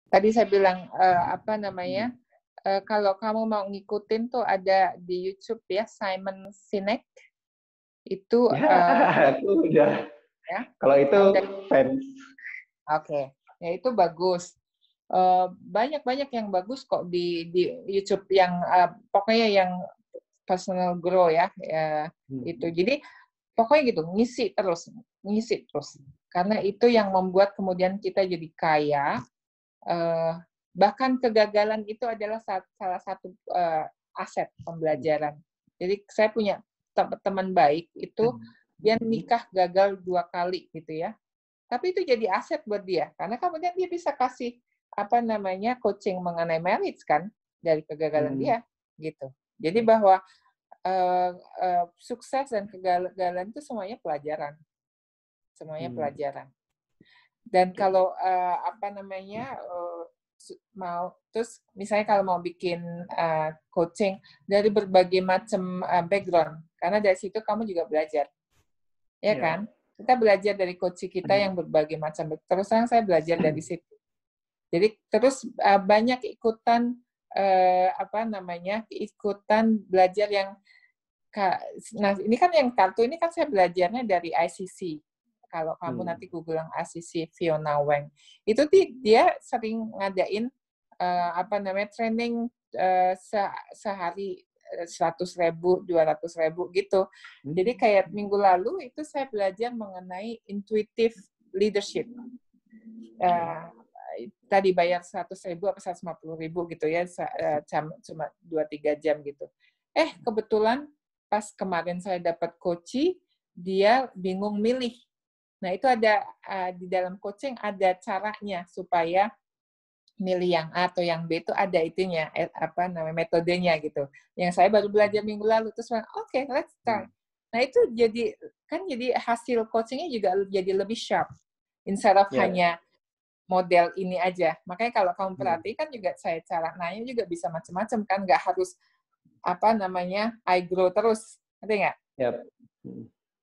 tadi saya bilang apa namanya, kalau kamu mau ngikutin tuh ada di YouTube ya, Simon Sinek itu Ya, aku udah. ya, Kalau itu tahu dari fans. Oke, ya itu bagus. Banyak-banyak yang bagus kok di YouTube yang pokoknya yang personal grow ya, itu. Jadi pokoknya gitu, ngisi terus. Karena itu yang membuat kemudian kita jadi kaya. Bahkan kegagalan itu adalah salah satu aset pembelajaran. Jadi saya punya teman baik itu dia nikah gagal 2 kali gitu ya. Tapi itu jadi aset buat dia karena kemudian dia bisa kasih apa namanya coaching mengenai marriage kan dari kegagalan dia gitu. Jadi bahwa sukses dan kegagalan itu semuanya pelajaran. Semuanya pelajaran. Dan kalau apa namanya mau terus misalnya kalau mau bikin coaching dari berbagai macam background karena dari situ kamu juga belajar. Ya kan? Kita belajar dari coach kita yang berbagai macam. Terus terang saya belajar dari situ. Jadi terus banyak ikutan apa namanya ikutan belajar yang nah ini kan yang kartu ini kan saya belajarnya dari ICC. Kalau kamu nanti Google yang ICC Fiona Wang itu dia sering ngadain apa namanya training sehari 100.000, 200.000 gitu. Jadi kayak minggu lalu itu saya belajar mengenai intuitive leadership. Tadi bayar 100.000 apa 150.000 gitu ya, cuma 2-3 jam gitu. Kebetulan pas kemarin saya dapat coaching, dia bingung milih. Nah itu ada di dalam coaching ada caranya supaya milih yang A atau yang B itu ada itunya apa namanya metodenya gitu. Yang saya baru belajar minggu lalu terus oke, let's start. Nah itu jadi hasil coachingnya juga jadi lebih sharp instead of hanya model ini aja. Makanya kalau kamu perhatikan juga saya cara nanya juga bisa macam-macam kan, nggak harus apa namanya I grow terus, ngerti nggak?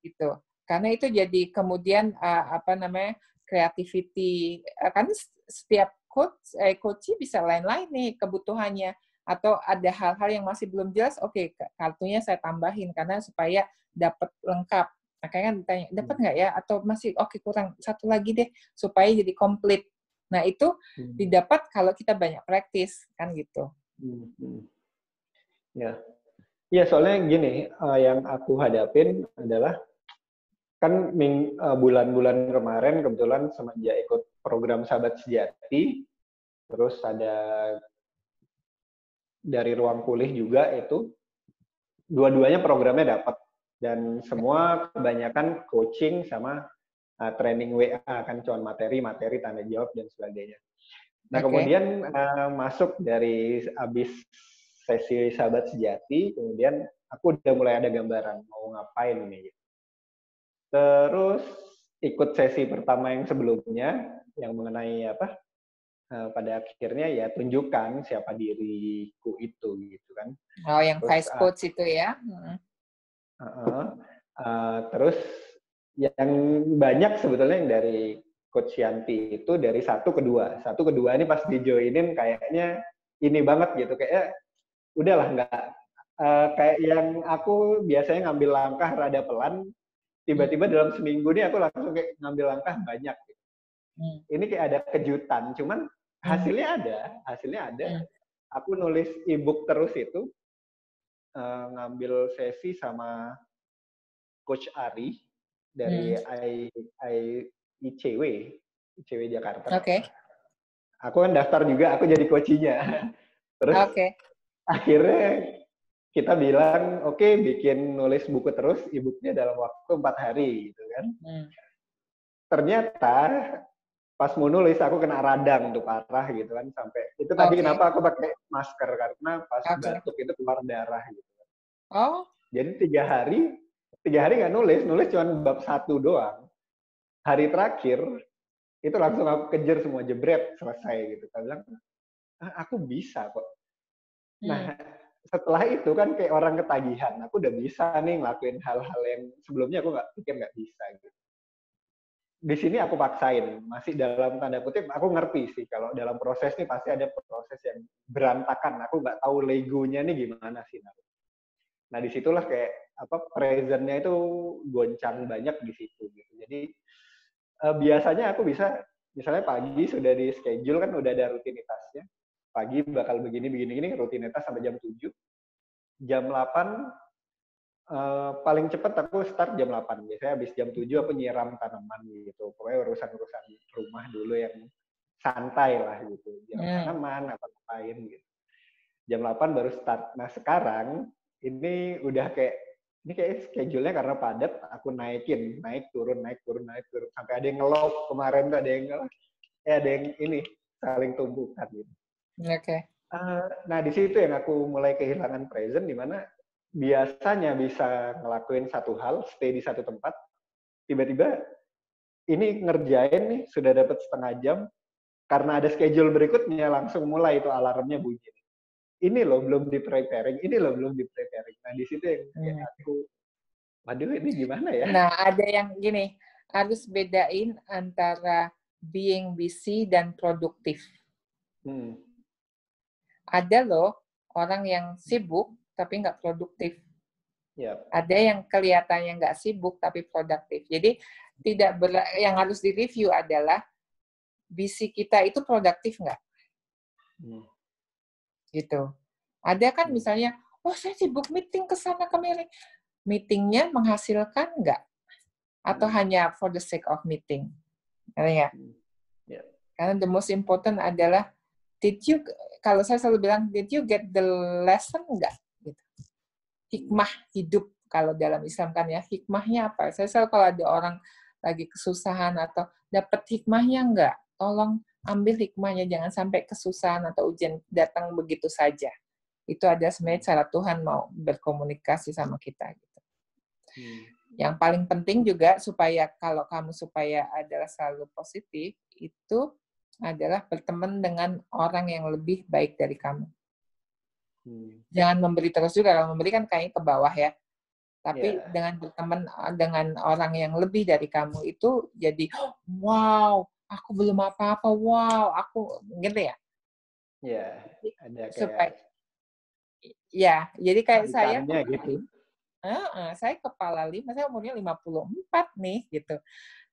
Gitu. Karena itu jadi kemudian apa namanya creativity. Karena setiap coach bisa lain-lain nih kebutuhannya atau ada hal-hal yang masih belum jelas. Oke, kartunya saya tambahin karena supaya dapat lengkap. Makanya kan ditanya dapat nggak ya? Atau masih oke kurang satu lagi deh supaya jadi komplit. Nah itu didapat kalau kita banyak praktis kan gitu. Ya soalnya gini, yang aku hadapin adalah kan bulan-bulan kemarin kebetulan semenjak ikut program Sahabat Sejati, terus ada dari Ruang Pulih juga itu, dua-duanya programnya dapat dan semua kebanyakan coaching sama training WA kan cuman materi tanda jawab dan sebagainya. Nah kemudian masuk dari habis sesi Sahabat Sejati, kemudian aku udah mulai ada gambaran mau ngapain nih. Terus ikut sesi pertama yang sebelumnya yang mengenai apa? Pada akhirnya ya tunjukkan siapa diriku itu gitu kan. Oh yang terus, vice coach itu ya. Terus yang banyak sebetulnya yang dari Coach Yanti itu dari 1 ke 2. 1 ke 2 ini pas dijoinin kayaknya ini banget gitu. Kayak udahlah nggak kayak yang aku biasanya ngambil langkah rada pelan, tiba-tiba dalam seminggu ini aku langsung kayak ngambil langkah banyak. Gitu. Ini kayak ada kejutan, cuman hasilnya ada. Aku nulis e-book terus itu, ngambil sesi sama Coach Ari dari ICW Jakarta. Aku kan daftar juga, aku jadi coachnya. Terus akhirnya kita bilang, oke, bikin nulis buku terus, e-booknya dalam waktu 4 hari, gitu kan. Ternyata pas mau nulis aku kena radang tuh parah gitu kan sampai itu tadi kenapa aku pakai masker karena pas batuk itu keluar darah gitu. Jadi 3 hari nggak nulis cuma bab 1 doang. Hari terakhir itu langsung aku kejar semua jebret selesai gitu. Aku bilang aku bisa kok. Nah setelah itu kan kayak orang ketagihan. Aku udah bisa nih ngelakuin hal-hal yang sebelumnya aku nggak pikir nggak bisa gitu. di sini aku paksain, masih dalam tanda kutip aku ngerti sih kalau dalam proses nih pasti ada proses yang berantakan, aku nggak tahu legonya nih gimana sih. Nah disitulah kayak presentnya itu goncang banyak di situ gitu. Jadi biasanya aku bisa misalnya pagi sudah di schedule kan udah ada rutinitasnya, pagi bakal begini rutinitas sampai jam 7, jam 8 paling cepat aku start jam 8. Biasanya habis jam 7 aku nyiram tanaman gitu. Pokoknya urusan-urusan rumah dulu yang santai lah gitu. Nyiram tanaman, apa-apain gitu. Jam 8 baru start. Nah sekarang, ini udah kayak, ini kayak schedule-nya karena padat, aku naikin. Naik, turun. Sampai ada yang nge-lock kemarin tuh, ada yang ini, saling tumbukan gitu. Oke. Nah di situ yang aku mulai kehilangan present, di mana biasanya bisa ngelakuin satu hal, stay di satu tempat, tiba-tiba ini ngerjain nih, sudah dapat setengah jam, karena ada schedule berikutnya, langsung mulai itu alarmnya bunyi. Ini loh belum di-preparing. Nah di situ yang kayak aku, waduh ini gimana ya? Nah ada yang gini, harus bedain antara being busy dan produktif. Ada loh orang yang sibuk tapi nggak produktif. Yep. Ada yang kelihatannya nggak sibuk tapi produktif. Jadi yang harus direview adalah busy kita itu produktif nggak? Gitu. Ada kan misalnya, saya sibuk meeting ke sana kemari. Meetingnya menghasilkan nggak? Atau hanya for the sake of meeting? Ya. Yeah. Karena the most important adalah, kalau saya selalu bilang, did you get the lesson nggak? Gitu. Hikmah hidup, kalau dalam Islam kan ya, hikmahnya apa? Saya selalu kalau ada orang lagi kesusahan atau dapat hikmahnya nggak? Tolong ambil hikmahnya, jangan sampai kesusahan atau ujian datang begitu saja. Itu ada sebenarnya cara Tuhan mau berkomunikasi sama kita. Gitu. Yang paling penting juga kalau kamu adalah selalu positif, itu adalah berteman dengan orang yang lebih baik dari kamu. Jangan memberi terus juga, kalau memberi kan kayaknya ke bawah ya. Tapi dengan berteman dengan orang yang lebih dari kamu itu jadi, wow, aku belum apa-apa, wow, aku gitu ya. Iya, ada kayak ya, jadi kayak saya gitu. Saya kepala 5, saya umurnya 54 nih gitu.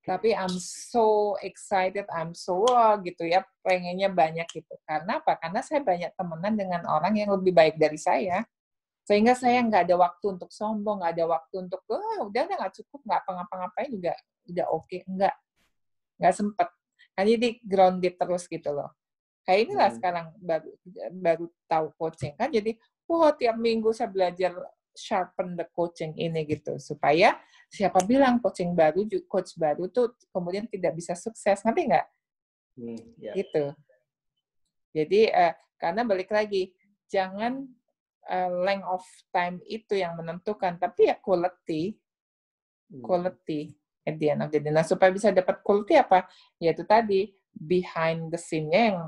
Tapi I'm so excited, I'm so gitu ya, pengennya banyak gitu. Karena apa? Karena saya banyak temenan dengan orang yang lebih baik dari saya. Sehingga saya nggak ada waktu untuk sombong, nggak ada waktu untuk, udah nggak cukup, nggak ngapa-ngapain juga udah oke. Nggak sempet. Kan jadi grounded terus gitu loh. Kayak inilah sekarang baru tahu coaching kan, jadi tiap minggu saya belajar sharpen the coaching ini gitu, supaya siapa bilang coach baru tuh kemudian tidak bisa sukses, ngerti nggak? Gitu. Jadi karena balik lagi, jangan length of time itu yang menentukan, tapi ya quality at the end of the day. Nah, supaya bisa dapat quality apa? Yaitu tadi, behind the scene-nya yang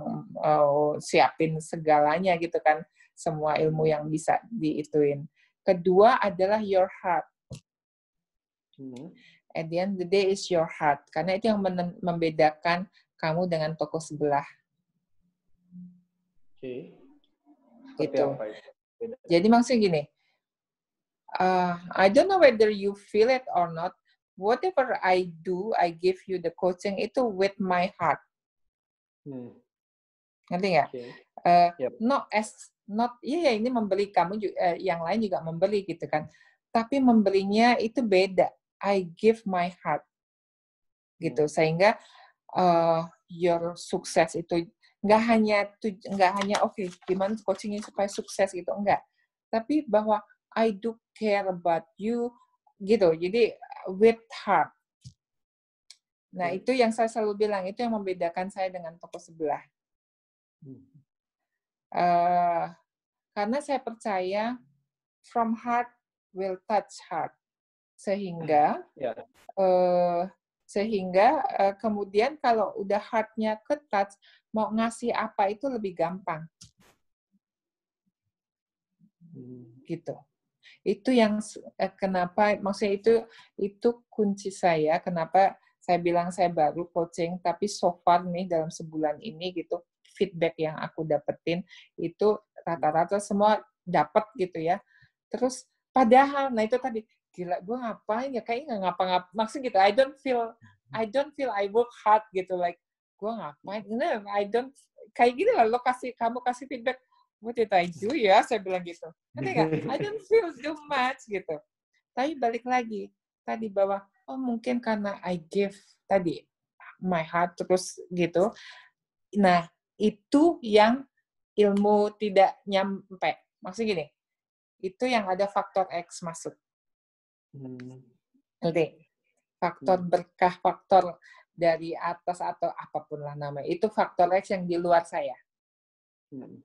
siapin segalanya gitu kan, semua ilmu yang bisa diituin. Kedua adalah your heart. At the end of the day is your heart, karena itu yang membedakan kamu dengan toko sebelah. Gitu. Jadi maksudnya gini, I don't know whether you feel it or not, whatever I do, I give you the coaching itu with my heart. Ngerti nggak? Ini membeli, kamu juga, yang lain juga membeli gitu kan. Tapi membelinya itu beda. I give my heart. Gitu. Sehingga your sukses itu nggak hanya oke, gimana coachingnya supaya sukses gitu, enggak. Tapi bahwa I do care about you gitu. Jadi with heart. Nah, itu yang saya selalu bilang, itu yang membedakan saya dengan toko sebelah. Karena saya percaya from heart will touch heart. Sehingga kemudian kalau udah heart-nya ke-touch, mau ngasih apa itu lebih gampang. Gitu. Itu yang kenapa, maksudnya itu kunci saya, kenapa Saya bilang saya baru coaching, tapi so far nih dalam sebulan ini gitu, feedback yang aku dapetin itu rata-rata semua dapat gitu ya. Terus padahal, nah itu tadi, gila gue ngapain ya, kayaknya nggak ngapa-ngapa, maksudnya gitu, I don't feel I work hard gitu, like gue ngapain, no, I don't, kayak gini lah, kamu kasih feedback, what did I do ya, saya bilang gitu. Nanti nggak, I don't feel too much gitu. Tapi balik lagi, tadi bahwa, oh mungkin karena I give tadi my heart terus gitu. Nah, itu yang ilmu tidak nyampe. Maksudnya gini, itu yang ada faktor X masuk. Ngerti? Faktor berkah, faktor dari atas atau apapun lah namanya. Itu faktor X yang di luar saya.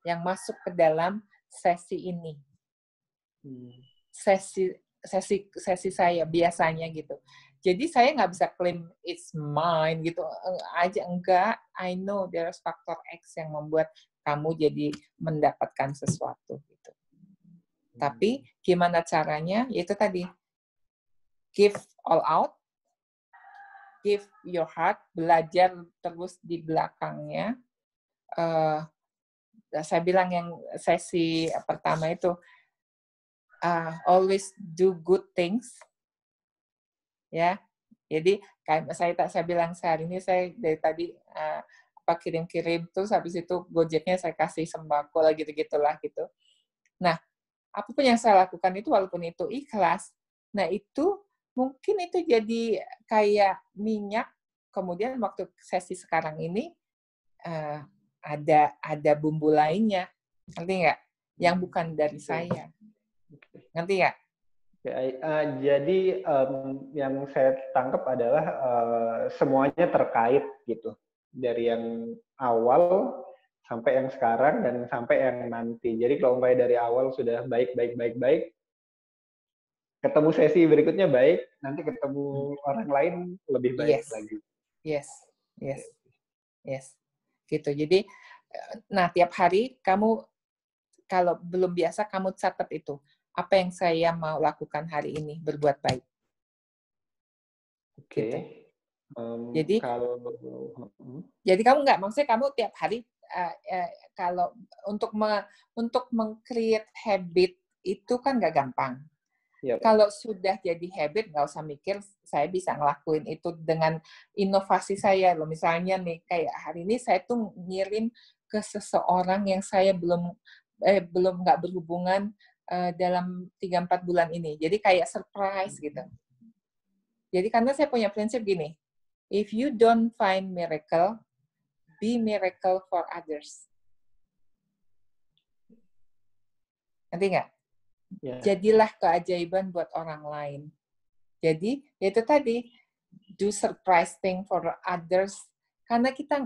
Yang masuk ke dalam sesi ini. Sesi saya biasanya gitu. Jadi saya nggak bisa klaim it's mine gitu aja, enggak. I know there's faktor X yang membuat kamu jadi mendapatkan sesuatu gitu. Tapi gimana caranya? Itu tadi, give all out, give your heart, belajar terus di belakangnya. Saya bilang yang sesi pertama itu, always do good things. Ya, jadi kayak saya bilang sehari ini saya dari tadi kirim-kirim, terus habis itu Gojeknya saya kasih sembako lah gitu-gitulah gitu. Nah, apapun yang saya lakukan itu walaupun itu ikhlas, nah itu mungkin itu jadi kayak minyak, kemudian waktu sesi sekarang ini ada bumbu lainnya, ngerti nggak? Yang bukan dari saya, ngerti nggak? Jadi yang saya tangkap adalah semuanya terkait gitu, dari yang awal sampai yang sekarang dan sampai yang nanti. Jadi kalau dari awal sudah baik, ketemu sesi berikutnya baik, nanti ketemu orang lain lebih baik lagi. Yes. Gitu. Jadi, nah tiap hari kamu kalau belum biasa kamu catat itu. Apa yang saya mau lakukan hari ini, berbuat baik. Oke. Gitu. Jadi kamu nggak, maksudnya kamu tiap hari kalau untuk meng-create habit itu kan nggak gampang. Yep. Kalau sudah jadi habit, nggak usah mikir saya bisa ngelakuin itu dengan inovasi saya loh. Misalnya nih, kayak hari ini saya tuh ngirim ke seseorang yang saya belum nggak berhubungan dalam 3-4 bulan ini. Jadi kayak surprise gitu. Jadi karena saya punya prinsip gini, if you don't find miracle, be miracle for others. Ngerti nggak? Yeah. Jadilah keajaiban buat orang lain. Jadi, itu tadi, do surprise thing for others. Karena kita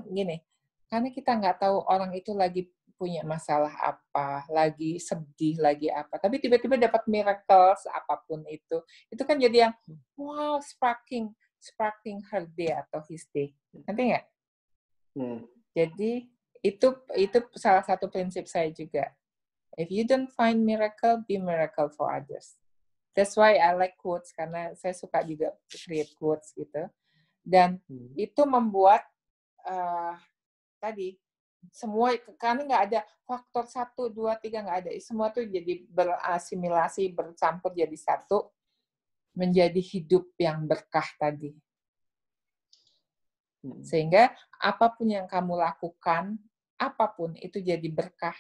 nggak tahu orang itu lagi punya masalah apa, lagi sedih, lagi apa. Tapi tiba-tiba dapat miracles, apapun itu. Itu kan jadi yang, wow, sparking her day atau his day. Ngerti nggak? Jadi, itu salah satu prinsip saya juga. If you don't find miracle, be miracle for others. That's why I like quotes, karena saya suka juga create quotes gitu. Dan itu membuat tadi semua, karena nggak ada faktor 1, 2, 3, nggak ada. Semua tuh jadi berasimilasi, bercampur jadi satu, menjadi hidup yang berkah tadi. Sehingga apapun yang kamu lakukan, apapun itu jadi berkah.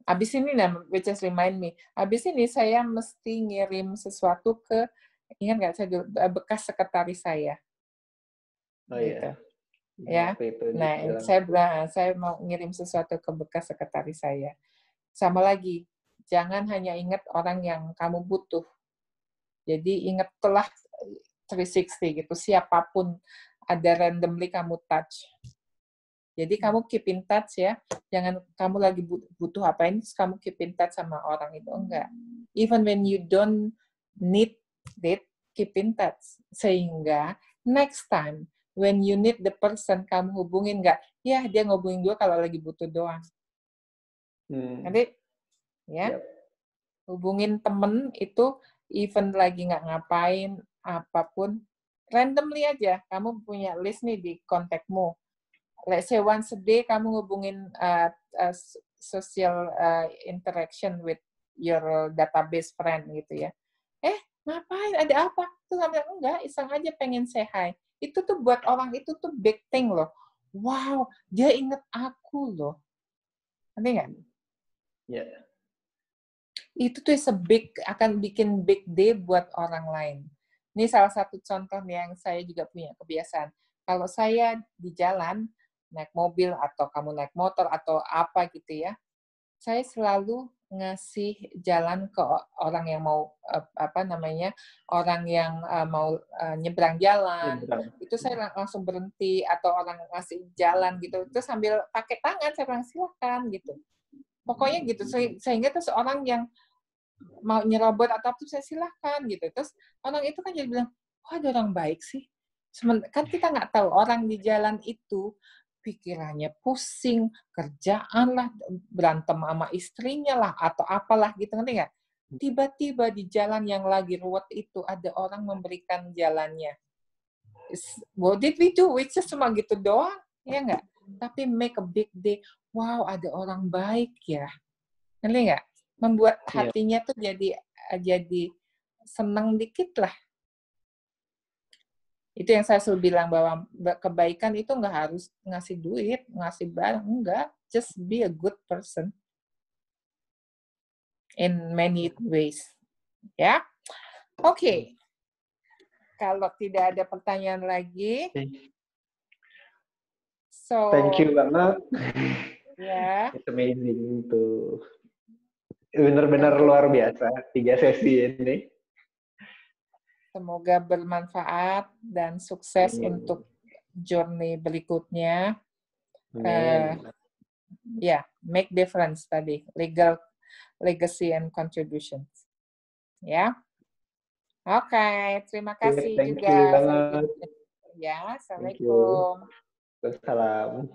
Abis ini, which just remind me, abis ini saya mesti ngirim sesuatu ke, ingat nggak, saya bekas sekretaris saya. Oh gitu. Iya. Ya. Nah, saya mau ngirim sesuatu ke bekas sekretaris saya. Sama lagi, jangan hanya ingat orang yang kamu butuh. Jadi ingatlah 360 gitu, siapapun ada randomly kamu touch. Jadi kamu keep in touch ya, jangan kamu lagi butuh apa ini, kamu keep in touch sama orang itu, enggak. Even when you don't need it, keep in touch. Sehingga next time, when you need the person, kamu hubungin enggak, ya dia ngehubungin gue kalau lagi butuh doang. Nanti, ya, hubungin temen itu, even lagi nggak ngapain, apapun, randomly aja. Kamu punya list nih di kontakmu. Let's say once a day kamu ngubungin social interaction with your database friend gitu ya. Ngapain? Ada apa? Tuh sampai enggak, iseng aja pengen say hi. Itu tuh buat orang itu tuh big thing loh. Wow, dia inget aku loh. Ngerti nggak? Ya. Itu tuh akan bikin big day buat orang lain. Ini salah satu contoh yang saya juga punya kebiasaan. Kalau saya di jalan, naik mobil atau kamu naik motor atau apa gitu ya, saya selalu ngasih jalan ke orang yang mau orang yang mau nyebrang jalan. Itu saya langsung berhenti, atau orang ngasih jalan gitu, itu sambil pakai tangan saya bilang silakan gitu. Pokoknya gitu, sehingga terus orang yang mau nyerobot atau apa saya silakan gitu. Terus orang itu kan jadi bilang, wah ada orang baik sih. Kan kita nggak tahu orang di jalan itu pikirannya pusing, kerjaan lah, berantem sama istrinya lah, atau apalah gitu, ngerti nggak? Tiba-tiba di jalan yang lagi ruwet itu ada orang memberikan jalannya. What did we do? We just cuma gitu doang, ya nggak? Tapi make a big day. Wow, ada orang baik ya. Ngerti nggak? Membuat hatinya tuh jadi senang dikit lah. Itu yang saya selalu bilang, bahwa kebaikan itu nggak harus ngasih duit, ngasih barang, enggak. Just be a good person in many ways. Ya, oke. Kalau tidak ada pertanyaan lagi, thank you banget. Ya. It's amazing tuh. Benar-benar luar biasa 3 sesi ini. Semoga bermanfaat dan sukses untuk journey berikutnya. Make difference tadi, legacy and contributions. Ya. Oke, terima kasih Thank juga. you banget. Ya, Assalamualaikum. Salam.